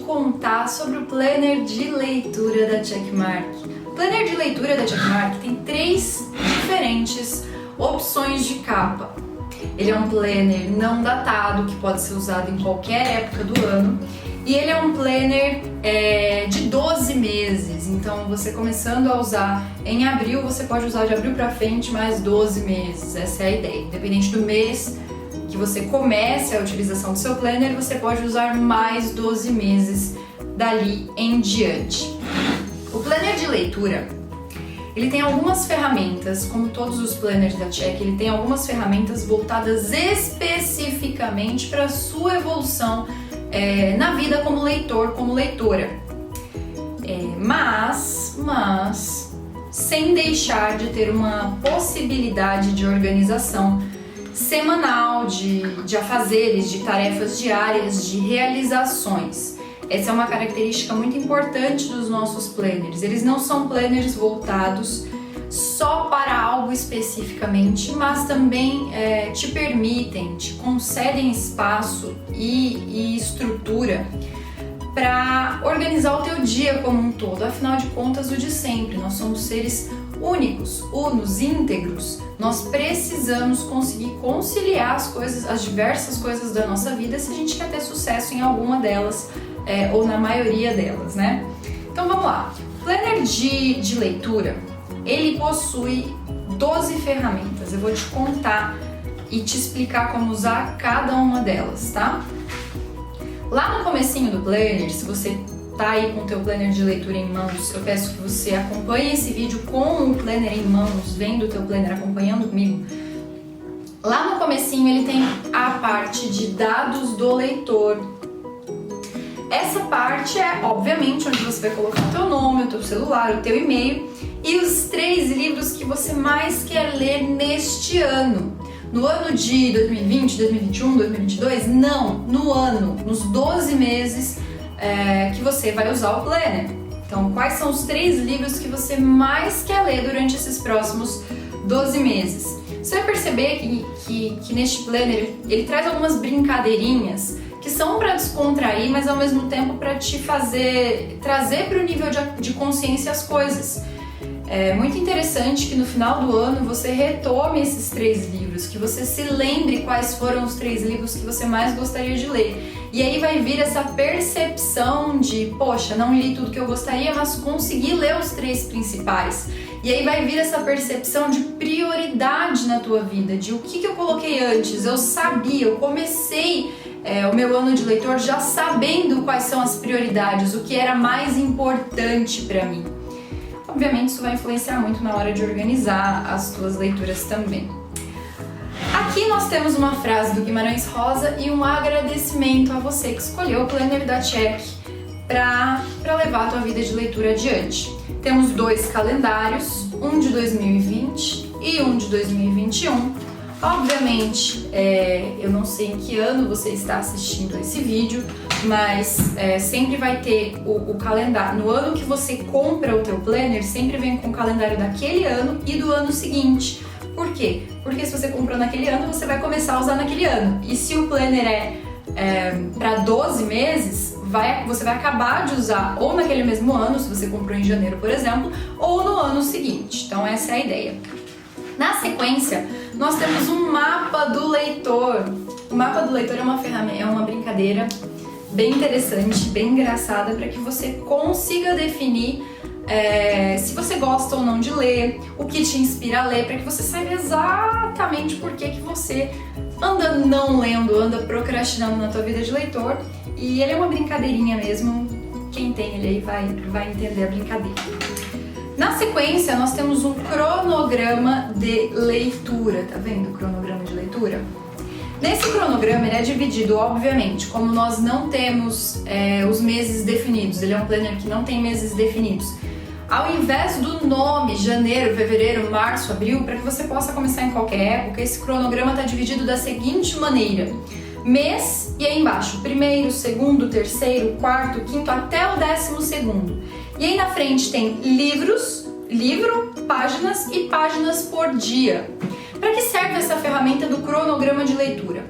contar sobre o planner de leitura da Checkmark. O planner de leitura da Checkmark tem 3 diferentes opções de capa. Ele é um planner não datado, que pode ser usado em qualquer época do ano. E ele é um planner de 12 meses, então você começando a usar em abril, você pode usar de abril para frente mais 12 meses, essa é a ideia. Independente do mês que você comece a utilização do seu planner, você pode usar mais 12 meses dali em diante. O planner de leitura, ele tem algumas ferramentas, como todos os planners da Check, ele tem algumas ferramentas voltadas especificamente para a sua evolução na vida como leitor, como leitora. Mas sem deixar de ter uma possibilidade de organização semanal, de afazeres, de tarefas diárias, de realizações. Essa é uma característica muito importante dos nossos planners. Eles não são planners voltados só para algo especificamente, mas também te permitem, te concedem espaço e estrutura para organizar o teu dia como um todo. Afinal de contas, o de sempre, nós somos seres únicos, unos, íntegros. Nós precisamos conseguir conciliar as coisas, as diversas coisas da nossa vida, se a gente quer ter sucesso em alguma delas ou na maioria delas, né? Então vamos lá. O planner de leitura, ele possui 12 ferramentas. Eu vou te contar e te explicar como usar cada uma delas, tá? Lá no comecinho do planner, se você tá aí com o teu planner de leitura em mãos, eu peço que você acompanhe esse vídeo com o planner em mãos, vendo o teu planner, acompanhando comigo. Lá no comecinho ele tem a parte de dados do leitor. Essa parte é, obviamente, onde você vai colocar o teu nome, o teu celular, o teu e-mail e os 3 livros que você mais quer ler neste ano. No ano de 2020, 2021, 2022? Não, no ano, nos 12 meses que você vai usar o planner. Então, quais são os 3 livros que você mais quer ler durante esses próximos 12 meses? Você vai perceber que neste planner ele traz algumas brincadeirinhas que são para descontrair, mas ao mesmo tempo para te trazer para o nível de consciência as coisas. É muito interessante que no final do ano você retome esses 3 livros, que você se lembre quais foram os 3 livros que você mais gostaria de ler. E aí vai vir essa percepção de, poxa, não li tudo que eu gostaria, mas consegui ler os 3 principais. E aí vai vir essa percepção de prioridade na tua vida, de o que eu coloquei antes, eu sabia, eu comecei o meu ano de leitor já sabendo quais são as prioridades, o que era mais importante para mim. Obviamente isso vai influenciar muito na hora de organizar as tuas leituras também. Aqui nós temos uma frase do Guimarães Rosa e um agradecimento a você que escolheu o planner da Check para levar a tua vida de leitura adiante. Temos 2 calendários, um de 2020 e um de 2021. Obviamente, eu não sei em que ano você está assistindo esse vídeo, mas sempre vai ter o calendário. No ano que você compra o teu planner, sempre vem com o calendário daquele ano e do ano seguinte. Por quê? Porque se você comprou naquele ano, você vai começar a usar naquele ano. E se o planner para 12 meses, você vai acabar de usar ou naquele mesmo ano, se você comprou em janeiro, por exemplo, ou no ano seguinte. Então essa é a ideia. Na sequência, nós temos um mapa do leitor. O mapa do leitor é uma ferramenta, é uma brincadeira bem interessante, bem engraçada, para que você consiga definir se você gosta ou não de ler, o que te inspira a ler, para que você saiba exatamente por que você anda não lendo, anda procrastinando na tua vida de leitor. E ele é uma brincadeirinha mesmo, quem tem ele aí vai entender a brincadeira. Na sequência, nós temos um cronograma de leitura, tá vendo o cronograma de leitura? Nesse cronograma, ele é dividido, obviamente, como nós não temos os meses definidos, ele é um planner que não tem meses definidos. Ao invés do nome, janeiro, fevereiro, março, abril, para que você possa começar em qualquer época, esse cronograma está dividido da seguinte maneira: mês e aí embaixo, primeiro, segundo, terceiro, quarto, quinto, até o 12º. E aí na frente tem livro, páginas e páginas por dia. Para que serve essa ferramenta do cronograma de leitura?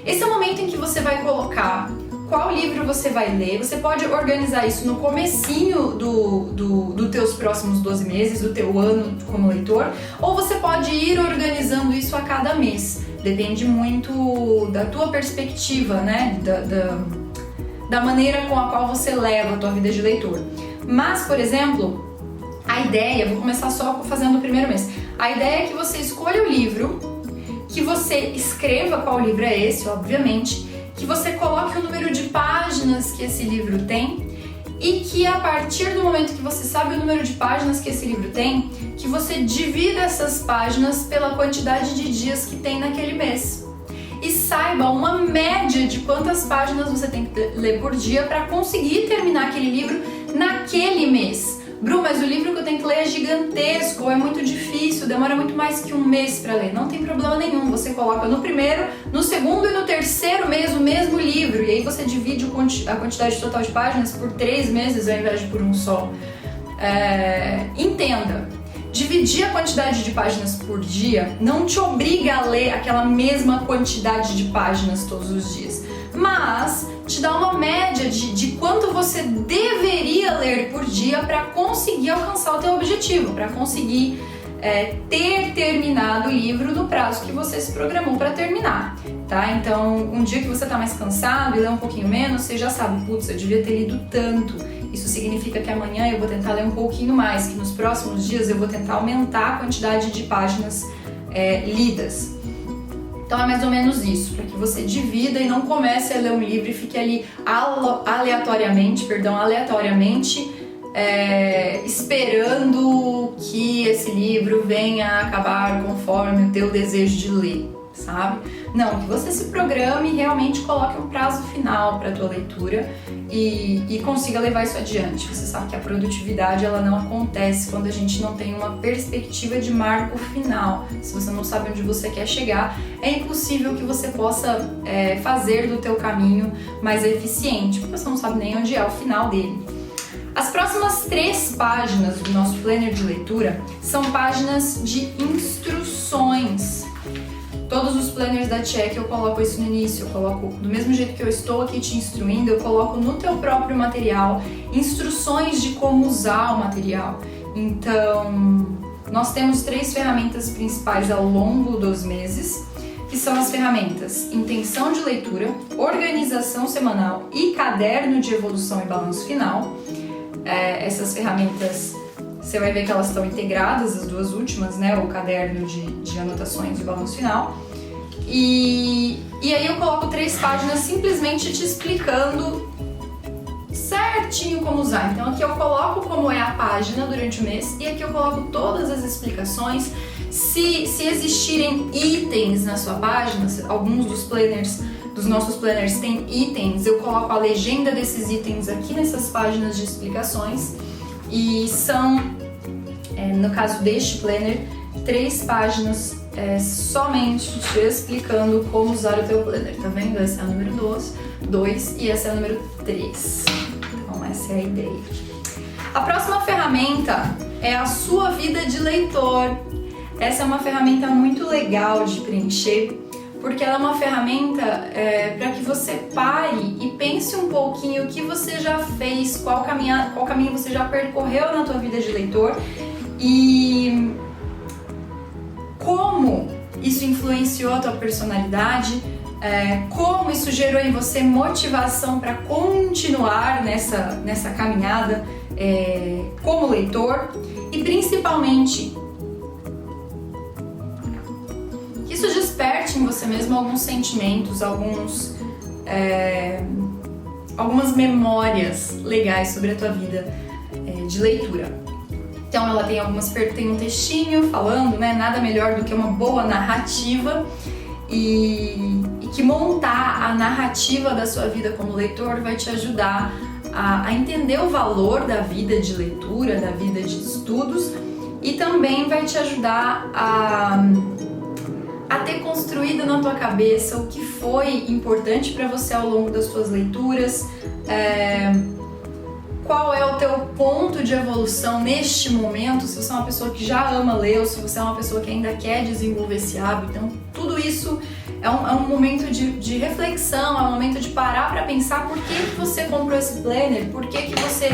Esse é o momento em que você vai colocar qual livro você vai ler. Você pode organizar isso no comecinho do teus próximos 12 meses, do teu ano como leitor, ou você pode ir organizando isso a cada mês. Depende muito da tua perspectiva, né? Da maneira com a qual você leva a tua vida de leitor. Mas, por exemplo, a ideia, vou começar só fazendo o primeiro mês. A ideia é que você escolha o livro, que você escreva qual livro é esse, obviamente, que você coloque o número de páginas que esse livro tem e que a partir do momento que você sabe o número de páginas que esse livro tem, que você divida essas páginas pela quantidade de dias que tem naquele mês. E saiba uma média de quantas páginas você tem que ler por dia para conseguir terminar aquele livro naquele mês. Bru, mas o livro que eu tenho que ler é gigantesco, é muito difícil, demora muito mais que um mês para ler. Não tem problema nenhum, você coloca no primeiro, no segundo e no terceiro mês o mesmo livro, e aí você divide a quantidade total de páginas por 3 meses ao invés de por um só. Entenda, dividir a quantidade de páginas por dia não te obriga a ler aquela mesma quantidade de páginas todos os dias, mas te dá uma média de quanto você deveria ler por dia para conseguir alcançar o teu objetivo, para conseguir ter terminado o livro no prazo que você se programou para terminar, tá? Então, um dia que você tá mais cansado e lê um pouquinho menos, você já sabe, putz, eu devia ter lido tanto. Isso significa que amanhã eu vou tentar ler um pouquinho mais, que nos próximos dias eu vou tentar aumentar a quantidade de páginas lidas. Então é mais ou menos isso, para que você divida e não comece a ler um livro e fique ali aleatoriamente, esperando que esse livro venha acabar conforme o teu desejo de ler, sabe? Não, que você se programe e realmente coloque um prazo final para a tua leitura e consiga levar isso adiante. Você sabe que a produtividade ela não acontece quando a gente não tem uma perspectiva de marco final. Se você não sabe onde você quer chegar, é impossível que você possa fazer do teu caminho mais eficiente, porque você não sabe nem onde é o final dele. As próximas 3 páginas do nosso planner de leitura são páginas de instruções. Todos os planners da Check eu coloco isso no início, eu coloco do mesmo jeito que eu estou aqui te instruindo, eu coloco no teu próprio material instruções de como usar o material. Então, nós temos 3 ferramentas principais ao longo dos meses, que são as ferramentas intenção de leitura, organização semanal e caderno de evolução e balanço final. Essas ferramentas, você vai ver que elas estão integradas, as 2 últimas, né? O caderno de anotações e o balanço final. E aí eu coloco 3 páginas simplesmente te explicando certinho como usar. Então aqui eu coloco como é a página durante o mês e aqui eu coloco todas as explicações. Se existirem itens na sua página, alguns dos nossos planners têm itens, eu coloco a legenda desses itens aqui nessas páginas de explicações. E são, no caso deste planner, 3 páginas somente te explicando como usar o teu planner. Tá vendo? Essa é a número 2 e essa é a número 3. Então essa é a ideia. A próxima ferramenta é a sua vida de leitor. Essa é uma ferramenta muito legal de preencher, porque ela é uma ferramenta para que você pare e pense um pouquinho o que você já fez, qual caminho você já percorreu na tua vida de leitor e como isso influenciou a tua personalidade, como isso gerou em você motivação para continuar nessa caminhada como leitor e principalmente isso desperte em você mesmo alguns sentimentos, algumas memórias legais sobre a tua vida de leitura. Então ela tem um textinho falando, né, nada melhor do que uma boa narrativa e que montar a narrativa da sua vida como leitor vai te ajudar a entender o valor da vida de leitura, da vida de estudos e também vai te ajudar a ter construído na tua cabeça o que foi importante para você ao longo das suas leituras, qual é o teu ponto de evolução neste momento, se você é uma pessoa que já ama ler ou se você é uma pessoa que ainda quer desenvolver esse hábito. Então, tudo isso é um momento de reflexão, é um momento de parar para pensar por que você comprou esse planner, por que você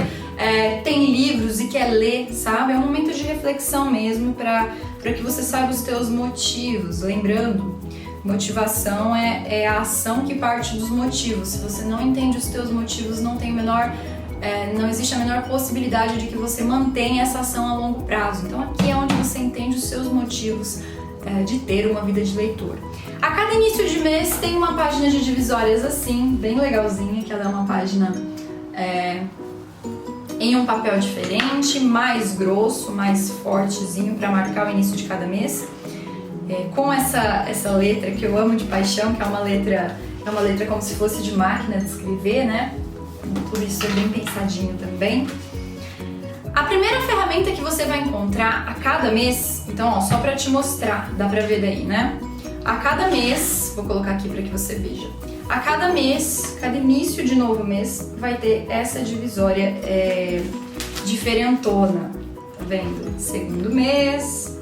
tem livros e quer ler, sabe? É um momento de reflexão mesmo para que você saiba os teus motivos. Lembrando, motivação é a ação que parte dos motivos. Se você não entende os teus motivos, não existe a menor possibilidade de que você mantenha essa ação a longo prazo. Então aqui é onde você entende os seus motivos de ter uma vida de leitor. A cada início de mês tem uma página de divisórias assim, bem legalzinha, que ela é uma página em um papel diferente, mais grosso, mais fortezinho para marcar o início de cada mês. Com essa letra que eu amo de paixão, que é uma letra como se fosse de máquina de escrever, né? Por isso é bem pensadinho também. A primeira ferramenta que você vai encontrar a cada mês, então ó, só para te mostrar, dá pra ver daí, né? A cada mês, vou colocar aqui para que você veja. A cada mês, cada início de novo mês, vai ter essa divisória diferentona, tá vendo? Segundo mês,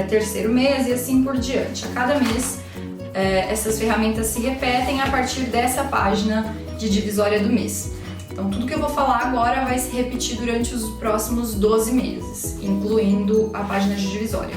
terceiro mês e assim por diante. A cada mês, essas ferramentas se repetem a partir dessa página de divisória do mês. Então tudo que eu vou falar agora vai se repetir durante os próximos 12 meses, incluindo a página de divisória.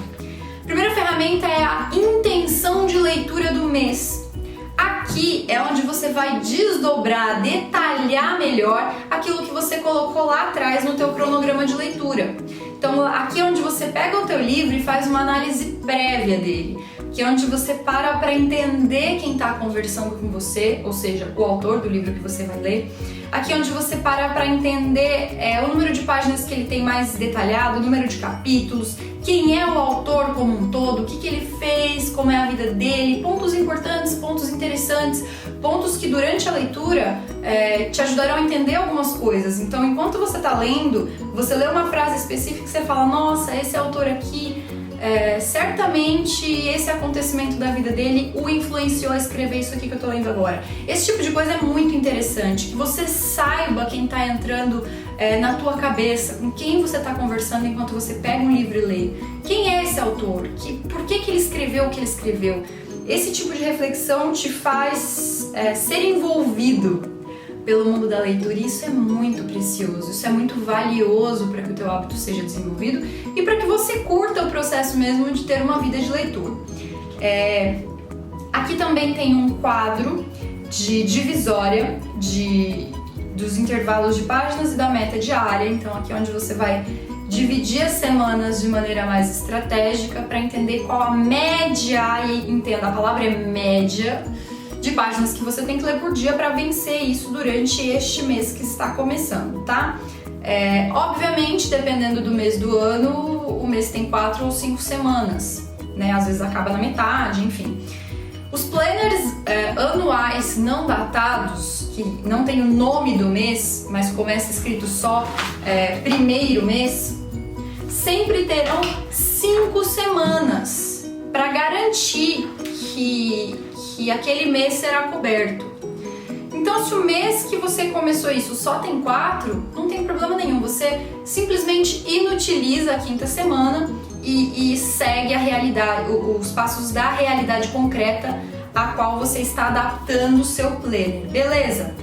A primeira ferramenta é a intenção de leitura do mês. Aqui é onde você vai desdobrar, detalhar melhor aquilo que você colocou lá atrás no teu cronograma de leitura. Então aqui é onde você pega o teu livro e faz uma análise prévia dele, que é onde você para entender quem está conversando com você, ou seja, o autor do livro que você vai ler. Aqui é onde você para entender o número de páginas que ele tem mais detalhado, o número de capítulos, quem é o autor como um todo, o que ele fez, como é a vida dele, pontos importantes, pontos interessantes, pontos que durante a leitura te ajudarão a entender algumas coisas. Então, enquanto você está lendo, você lê uma frase específica e você fala, nossa, esse autor aqui, certamente esse acontecimento da vida dele o influenciou a escrever isso aqui que eu tô lendo agora. Esse tipo de coisa é muito interessante, que você saiba quem tá entrando na tua cabeça, com quem você tá conversando enquanto você pega um livro e lê. Quem é esse autor? Por que ele escreveu o que ele escreveu? Esse tipo de reflexão te faz ser envolvido pelo mundo da leitura, e isso é muito precioso, isso é muito valioso para que o teu hábito seja desenvolvido e para que você curta o processo mesmo de ter uma vida de leitura. Aqui também tem um quadro de divisória dos intervalos de páginas e da meta diária, então aqui é onde você vai dividir as semanas de maneira mais estratégica para entender qual a média, e entenda, a palavra é média, de páginas que você tem que ler por dia para vencer isso durante este mês que está começando, tá? Obviamente, dependendo do mês do ano, o mês tem 4 ou 5 semanas, né? Às vezes acaba na metade, enfim. Os planners anuais não datados, que não tem o nome do mês, mas começa escrito só primeiro mês, sempre terão 5 semanas para garantir que aquele mês será coberto. Então, se o mês que você começou isso só tem 4, não tem problema nenhum. Você simplesmente inutiliza a 5ª semana e segue a realidade, os passos da realidade concreta a qual você está adaptando o seu planner, beleza?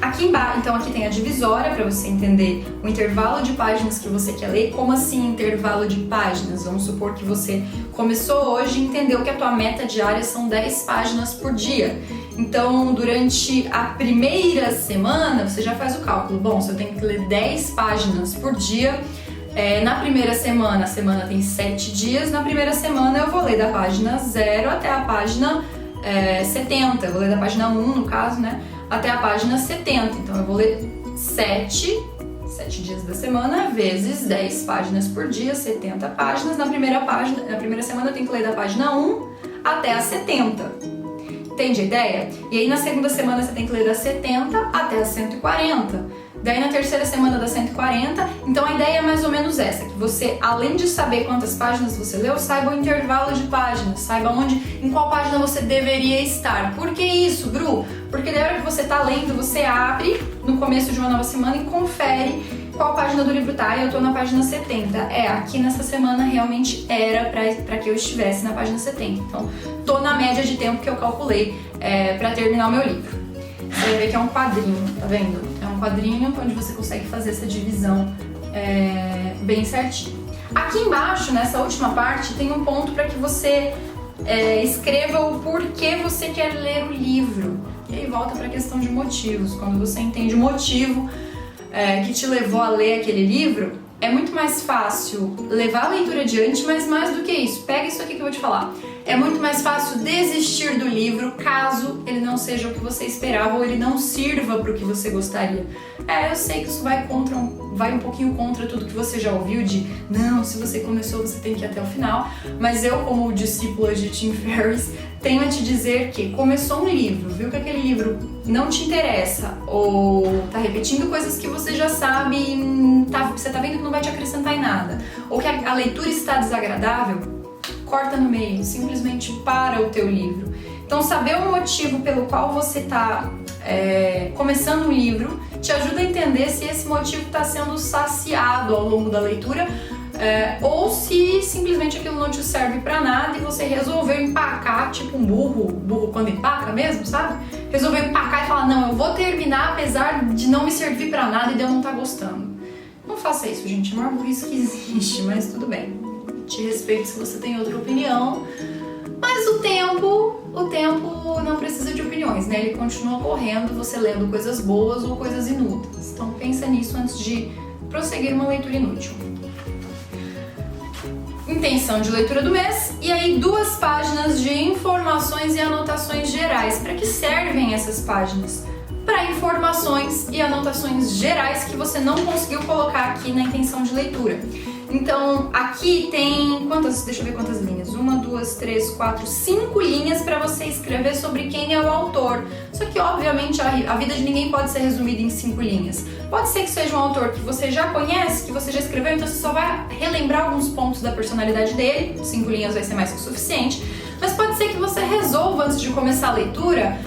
Aqui embaixo, então aqui tem a divisória para você entender o intervalo de páginas que você quer ler. Como assim intervalo de páginas? Vamos supor que você começou hoje e entendeu que a tua meta diária são 10 páginas por dia. Então, durante a primeira semana, você já faz o cálculo. Bom, se eu tenho que ler 10 páginas por dia, na primeira semana, a semana tem 7 dias, na primeira semana eu vou ler da página 0 até a página 70. Eu vou ler da página 1, no caso, né? Até a página 70. Então eu vou ler 7 dias da semana, vezes 10 páginas por dia, 70 páginas. Na primeira semana eu tenho que ler da página 1 até a 70. Entende a ideia? E aí na segunda semana você tem que ler da 70 até a 140. Daí na terceira semana da 140. Então a ideia é mais ou menos essa, que você, além de saber quantas páginas você leu, saiba o intervalo de páginas, saiba em qual página você deveria estar. Por que isso, Bru? Porque na hora que você está lendo, você abre no começo de uma nova semana e confere qual página do livro tá, e eu tô na página 70. Aqui nessa semana realmente era pra que eu estivesse na página 70. Então, tô na média de tempo que eu calculei pra terminar o meu livro. Você vai ver que é um quadrinho, tá vendo? É um quadrinho onde você consegue fazer essa divisão bem certinho. Aqui embaixo, nessa última parte, tem um ponto para que você escreva o porquê você quer ler o livro. E aí volta para a questão de motivos. Quando você entende o motivo que te levou a ler aquele livro, é muito mais fácil levar a leitura adiante, mas mais do que isso, pega isso aqui que eu vou te falar. É muito mais fácil desistir do livro caso ele não seja o que você esperava ou ele não sirva para o que você gostaria. Eu sei que isso vai um pouquinho contra tudo que você já ouviu de não, se você começou você tem que ir até o final, mas eu, como discípula de Tim Ferriss, tenho a te dizer que começou um livro, viu que aquele livro não te interessa ou tá repetindo coisas que você já sabe e você tá vendo que não vai te acrescentar em nada, ou que a leitura está desagradável, corta no meio, simplesmente para o teu livro. Então, saber o motivo pelo qual você está começando um livro te ajuda a entender se esse motivo está sendo saciado ao longo da leitura ou se simplesmente aquilo não te serve para nada e você resolveu empacar, tipo um burro quando empaca mesmo, sabe? Resolveu empacar e falar, não, eu vou terminar apesar de não me servir para nada e de eu não estar gostando. Não faça isso, gente, é a maior burrice que existe, mas tudo bem. Te respeito se você tem outra opinião, mas o tempo não precisa de opiniões, né? Ele continua correndo, você lendo coisas boas ou coisas inúteis. Então pensa nisso antes de prosseguir uma leitura inútil. Intenção de leitura do mês, e aí 2 páginas de informações e anotações gerais. Para que servem essas páginas? Para informações e anotações gerais que você não conseguiu colocar aqui na intenção de leitura. Então, aqui tem deixa eu ver quantas linhas. 1, 2, 3, 4, 5 linhas para você escrever sobre quem é o autor. Só que, obviamente, a vida de ninguém pode ser resumida em 5 linhas. Pode ser que seja um autor que você já conhece, que você já escreveu, então você só vai relembrar alguns pontos da personalidade dele. 5 linhas vai ser mais que o suficiente. Mas pode ser que você resolva, antes de começar a leitura,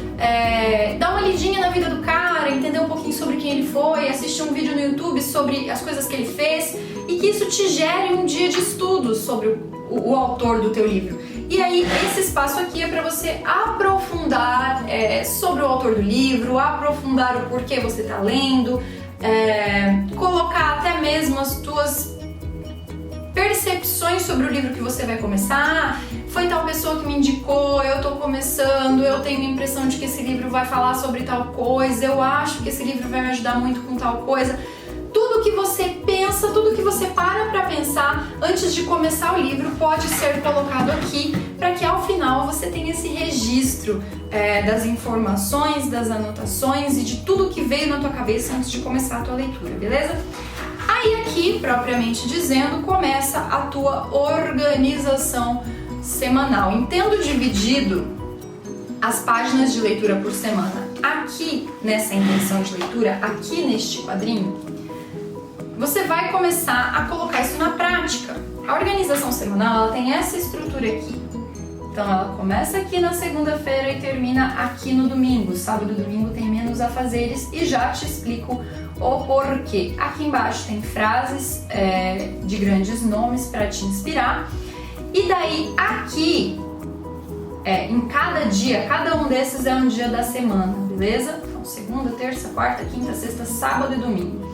dar uma lidinha na vida do cara, entender um pouquinho sobre quem ele foi, assistir um vídeo no YouTube sobre as coisas que ele fez, e que isso te gere um dia de estudos sobre o autor do teu livro. E aí, esse espaço aqui é para você aprofundar sobre o autor do livro, aprofundar o porquê você está lendo, colocar até mesmo as tuas percepções sobre o livro que você vai começar. Foi tal pessoa que me indicou, eu tô começando, eu tenho a impressão de que esse livro vai falar sobre tal coisa, eu acho que esse livro vai me ajudar muito com tal coisa. Tudo que você pensa, tudo que você para pensar antes de começar o livro pode ser colocado aqui, para que ao final você tenha esse registro das informações, das anotações e de tudo que veio na tua cabeça antes de começar a tua leitura, beleza? Aí aqui, propriamente dizendo, começa a tua organização semanal. Entendo dividido as páginas de leitura por semana. Aqui, nessa intenção de leitura, aqui neste quadrinho, você vai começar a colocar isso na prática. A organização semanal, ela tem essa estrutura aqui. Então, ela começa aqui na segunda-feira e termina aqui no domingo. Sábado e domingo tem menos afazeres e já te explico o porquê. Aqui embaixo tem frases de grandes nomes para te inspirar. E daí, aqui, em cada dia, cada um desses é um dia da semana, beleza? Então, segunda, terça, quarta, quinta, sexta, sábado e domingo.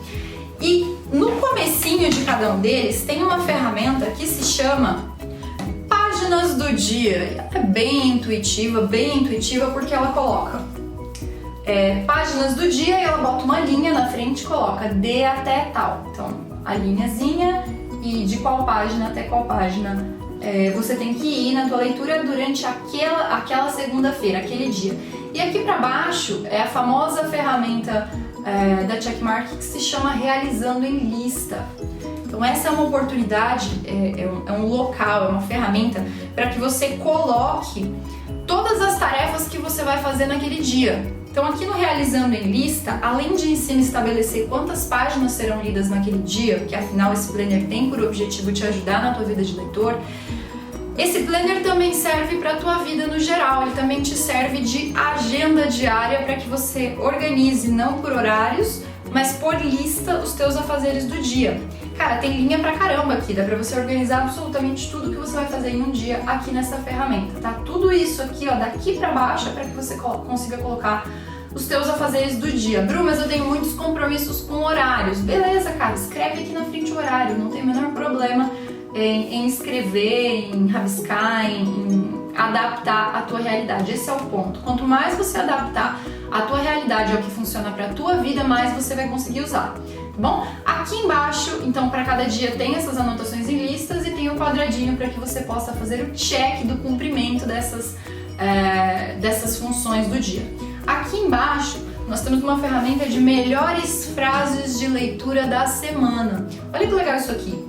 E no comecinho de cada um deles tem uma ferramenta que se chama Páginas do Dia. É bem intuitiva porque ela coloca páginas do dia e ela bota uma linha na frente e coloca de até tal. Então, a linhazinha e de qual página até qual página você tem que ir na tua leitura durante aquela segunda-feira, aquele dia. E aqui para baixo é a famosa ferramenta da Checkmark que se chama Realizando em Lista. Então essa é uma oportunidade, é um local, é uma ferramenta para que você coloque todas as tarefas que você vai fazer naquele dia. Então aqui no Realizando em Lista, além de em cima estabelecer quantas páginas serão lidas naquele dia, porque afinal esse planner tem por objetivo te ajudar na tua vida de leitor, esse planner também serve para a tua vida no geral, ele também te serve de agenda diária para que você organize não por horários, mas por lista os teus afazeres do dia. Cara, tem linha pra caramba aqui, dá pra você organizar absolutamente tudo que você vai fazer em um dia aqui nessa ferramenta, tá? Tudo isso aqui, ó, daqui pra baixo é pra que você consiga colocar os teus afazeres do dia. Bru, mas eu tenho muitos compromissos com horários. Beleza, cara, escreve aqui na frente o horário, não tem o menor problema em escrever, em rabiscar, em adaptar a tua realidade. Esse é o ponto. Quanto mais você adaptar a tua realidade ao que funciona pra tua vida, mais você vai conseguir usar. Bom, aqui embaixo, então, para cada dia tem essas anotações em listas e tem um quadradinho para que você possa fazer o check do cumprimento dessas funções do dia. Aqui embaixo, nós temos uma ferramenta de melhores frases de leitura da semana. Olha que legal isso aqui.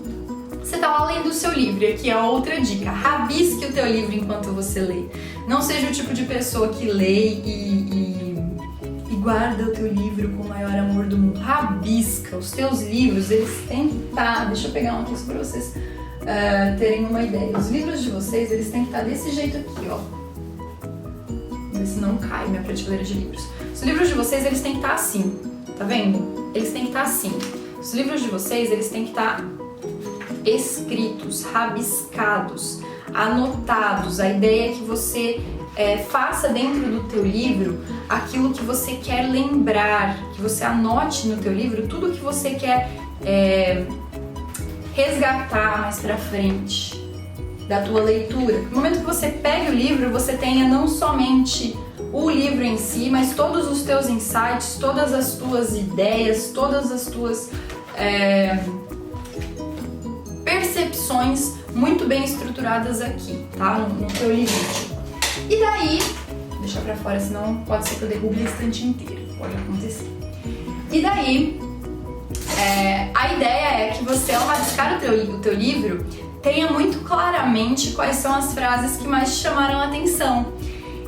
Você está lá lendo o seu livro, e aqui é outra dica. Rabisque o teu livro enquanto você lê. Não seja o tipo de pessoa que lê e guarda o teu livro com o maior amor do mundo. Rabisca. Os teus livros, eles têm que estar... Deixa eu pegar um aqui para vocês terem uma ideia. Os livros de vocês, eles têm que estar desse jeito aqui, ó. Ver se não cai minha prateleira de livros. Os livros de vocês, eles têm que estar assim. Tá vendo? Eles têm que estar assim. Os livros de vocês, eles têm que estar escritos, rabiscados, anotados. A ideia é que você faça dentro do teu livro aquilo que você quer lembrar, que você anote no teu livro tudo que você quer resgatar mais pra frente da tua leitura. No momento que você pegue o livro, você tenha não somente o livro em si, mas todos os teus insights, todas as tuas ideias, todas as tuas percepções muito bem estruturadas aqui, tá? No teu livro. E daí, deixa pra fora, senão pode ser que eu derrube a estante inteira, pode acontecer. E daí, a ideia é que você, ao rabiscar o teu livro, tenha muito claramente quais são as frases que mais te chamaram a atenção.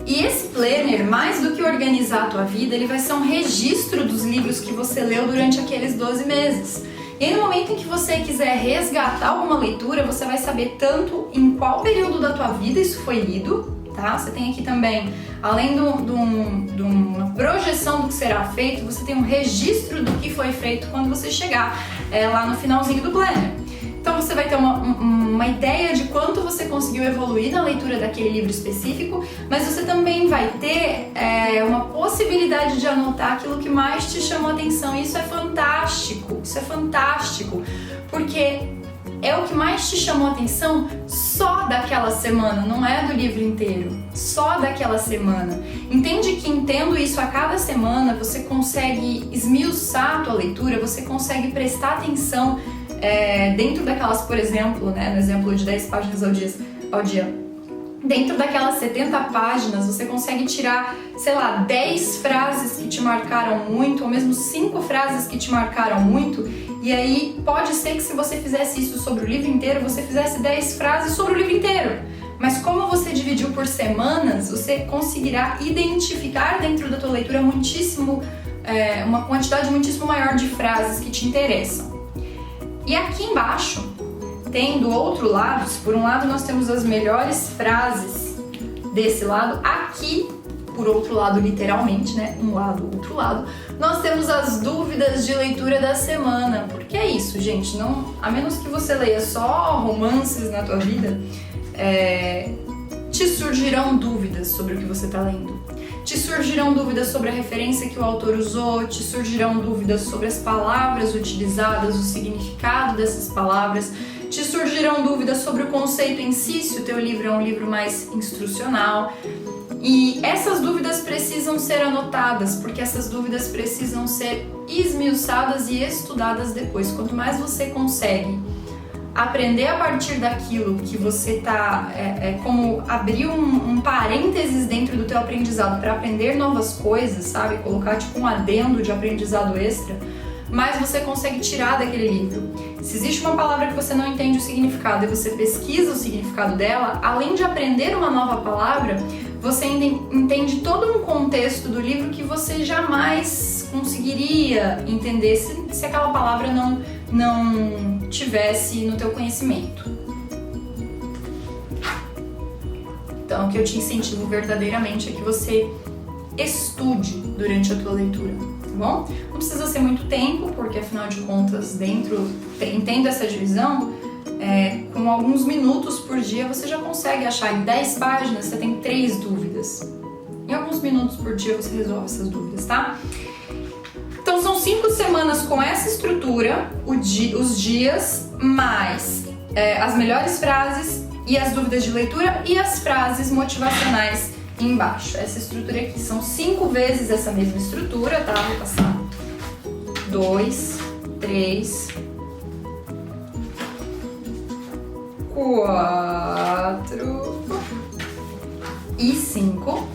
E esse planner, mais do que organizar a tua vida, ele vai ser um registro dos livros que você leu durante aqueles 12 meses. E aí, no momento em que você quiser resgatar alguma leitura, você vai saber tanto em qual período da tua vida isso foi lido, tá? Você tem aqui também, além de uma projeção do que será feito, você tem um registro do que foi feito quando você chegar lá no finalzinho do planner. Então você vai ter uma ideia de quanto você conseguiu evoluir na leitura daquele livro específico, mas você também vai ter uma possibilidade de anotar aquilo que mais te chamou a atenção. E isso é fantástico, porque é o que mais te chamou a atenção só daquela semana, não é do livro inteiro, só daquela semana. Entende que entendo isso a cada semana, você consegue esmiuçar a tua leitura, você consegue prestar atenção dentro daquelas, por exemplo, no exemplo de 10 páginas ao dia, dentro daquelas 70 páginas, você consegue tirar, sei lá, 10 frases que te marcaram muito, ou mesmo 5 frases que te marcaram muito, e aí pode ser que se você fizesse isso sobre o livro inteiro, você fizesse 10 frases sobre o livro inteiro. Mas como você dividiu por semanas, você conseguirá identificar dentro da tua leitura uma quantidade muitíssimo maior de frases que te interessam. E aqui embaixo tem do outro lado, por um lado nós temos as melhores frases desse lado, aqui por outro lado, literalmente, né? Um lado, outro lado, nós temos as dúvidas de leitura da semana. Porque é isso, gente, não, a menos que você leia só romances na tua vida, te surgirão dúvidas sobre o que você está lendo. Te surgirão dúvidas sobre a referência que o autor usou, te surgirão dúvidas sobre as palavras utilizadas, o significado dessas palavras, te surgirão dúvidas sobre o conceito em si, se o teu livro é um livro mais instrucional. E essas dúvidas precisam ser anotadas, porque essas dúvidas precisam ser esmiuçadas e estudadas depois. Quanto mais você consegue aprender a partir daquilo que você tá, como abrir um parênteses dentro do teu aprendizado para aprender novas coisas, sabe? Colocar tipo um adendo de aprendizado extra, mais você consegue tirar daquele livro. Se existe uma palavra que você não entende o significado e você pesquisa o significado dela, além de aprender uma nova palavra, você entende todo um contexto do livro que você jamais conseguiria entender se aquela palavra não tivesse no teu conhecimento. Então, o que eu te incentivo verdadeiramente é que você estude durante a tua leitura. tá bom? Não precisa ser muito tempo, porque afinal de contas, tendo essa divisão, com alguns minutos por dia você já consegue achar. Em 10 páginas você tem 3 dúvidas. Em alguns minutos por dia você resolve essas dúvidas, tá? Então são 5 semanas com essa estrutura, os dias, mais as melhores frases e as dúvidas de leitura e as frases motivacionais embaixo. Essa estrutura aqui são 5 vezes essa mesma estrutura, tá? Vou passar 2, 3, 4 e 5.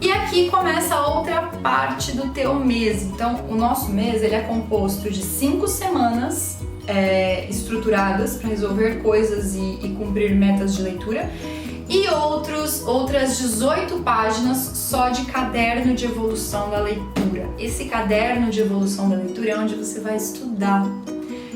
E aqui começa a outra parte do teu mês. Então, o nosso mês ele é composto de 5 semanas estruturadas para resolver coisas e cumprir metas de leitura e outras 18 páginas só de caderno de evolução da leitura. Esse caderno de evolução da leitura é onde você vai estudar.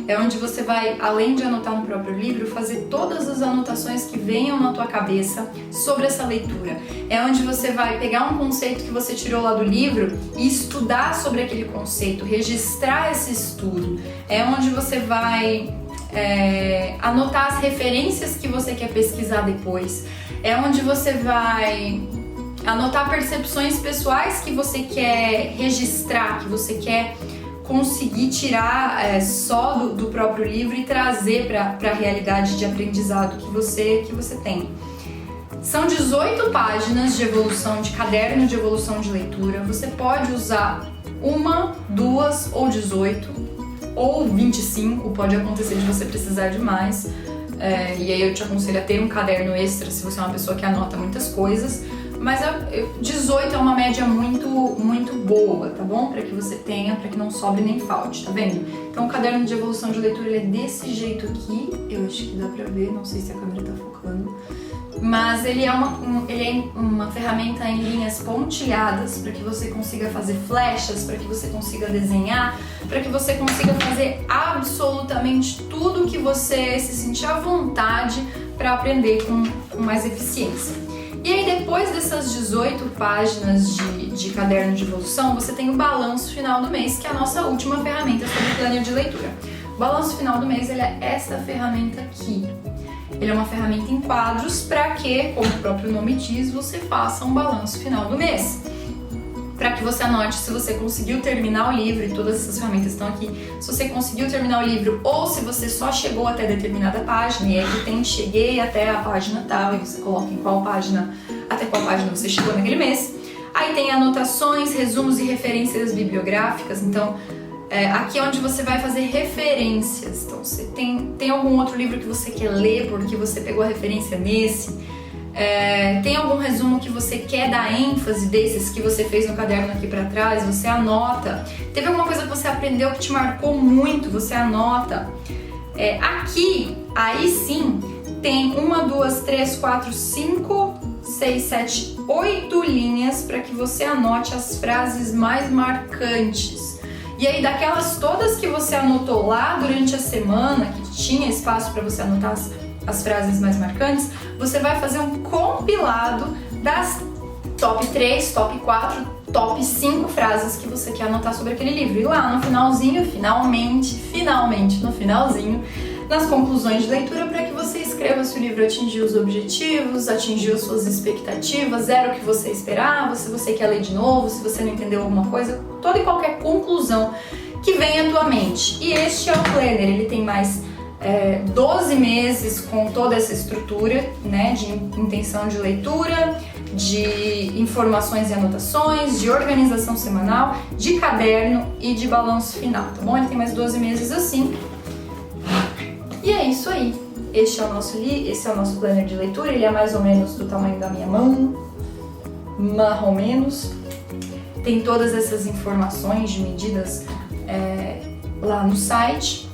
É onde você vai, além de anotar no próprio livro, fazer todas as anotações que venham na tua cabeça sobre essa leitura. É onde você vai pegar um conceito que você tirou lá do livro e estudar sobre aquele conceito, registrar esse estudo. É onde você vai anotar as referências que você quer pesquisar depois. É onde você vai anotar percepções pessoais que você quer registrar, que você quer conseguir tirar só do próprio livro e trazer para a realidade de aprendizado que você tem. São 18 páginas de evolução, de caderno de evolução de leitura. Você pode usar 1, 2 ou 18 ou 25, pode acontecer de você precisar de mais. E aí eu te aconselho a ter um caderno extra se você é uma pessoa que anota muitas coisas. Mas 18 é uma média muito, muito boa, tá bom? Para que você tenha, para que não sobre nem falte, tá vendo? Então o caderno de evolução de leitura ele é desse jeito aqui. Eu acho que dá pra ver, não sei se a câmera tá focando. Mas ele é uma ferramenta em linhas pontilhadas para que você consiga fazer flechas, para que você consiga desenhar, para que você consiga fazer absolutamente tudo que você se sentir à vontade para aprender com mais eficiência. E aí depois dessas 18 páginas de caderno de evolução, você tem o balanço final do mês, que é a nossa última ferramenta sobre o planner de leitura. O balanço final do mês ele é esta ferramenta aqui. Ele é uma ferramenta em quadros para que, como o próprio nome diz, você faça um balanço final do mês. Para que você anote se você conseguiu terminar o livro, e todas essas ferramentas estão aqui, se você conseguiu terminar o livro ou se você só chegou até determinada página, e aí tem cheguei até a página tal, e você coloca em até qual página você chegou naquele mês. Aí tem anotações, resumos e referências bibliográficas, então aqui é onde você vai fazer referências. Então você tem algum outro livro que você quer ler porque você pegou a referência nesse. Tem algum resumo que você quer dar ênfase desses que você fez no caderno aqui pra trás, você anota. Teve alguma coisa que você aprendeu que te marcou muito, você anota. Aqui, aí sim, tem 1, 2, 3, 4, 5, 6, 7, 8 linhas para que você anote as frases mais marcantes. E aí, daquelas todas que você anotou lá durante a semana, que tinha espaço para você anotar as frases mais marcantes, você vai fazer um compilado das top 3, top 4, top 5 frases que você quer anotar sobre aquele livro. E lá no finalzinho, finalmente, no finalzinho, nas conclusões de leitura, para que você escreva se o livro atingiu os objetivos, atingiu as suas expectativas, era o que você esperava, se você quer ler de novo, se você não entendeu alguma coisa, toda e qualquer conclusão que venha à tua mente. E este é o planner, ele tem mais 12 meses com toda essa estrutura, né, de intenção de leitura, de informações e anotações, de organização semanal, de caderno e de balanço final, tá bom? Ele tem mais 12 meses assim. E é isso aí. Esse é o nosso planner de leitura, ele é mais ou menos do tamanho da minha mão, mais ou menos. Tem todas essas informações de medidas lá no site.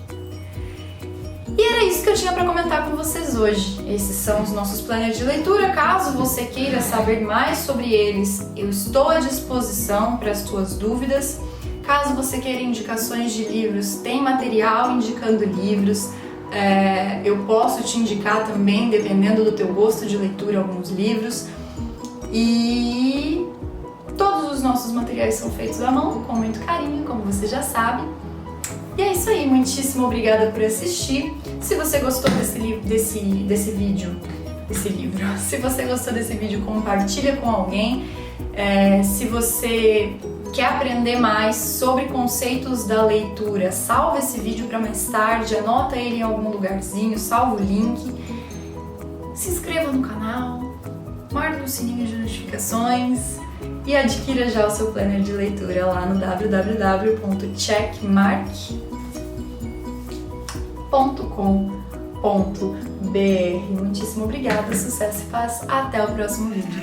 E era isso que eu tinha para comentar com vocês hoje. Esses são os nossos planners de leitura. Caso você queira saber mais sobre eles, eu estou à disposição para as tuas dúvidas. Caso você queira indicações de livros, tem material indicando livros. Eu posso te indicar também, dependendo do teu gosto de leitura, alguns livros. E todos os os nossos materiais são feitos à mão, com muito carinho, como você já sabe. E é isso aí, muitíssimo obrigada por assistir. Se você gostou desse livro, se você gostou desse vídeo, compartilha com alguém. Se você quer aprender mais sobre conceitos da leitura, salva esse vídeo para mais tarde, anota ele em algum lugarzinho, salva o link. Se inscreva no canal, marque o sininho de notificações e adquira já o seu planner de leitura lá no www.checkmark.com.br. Muitíssimo obrigada, sucesso e paz. Até o próximo vídeo.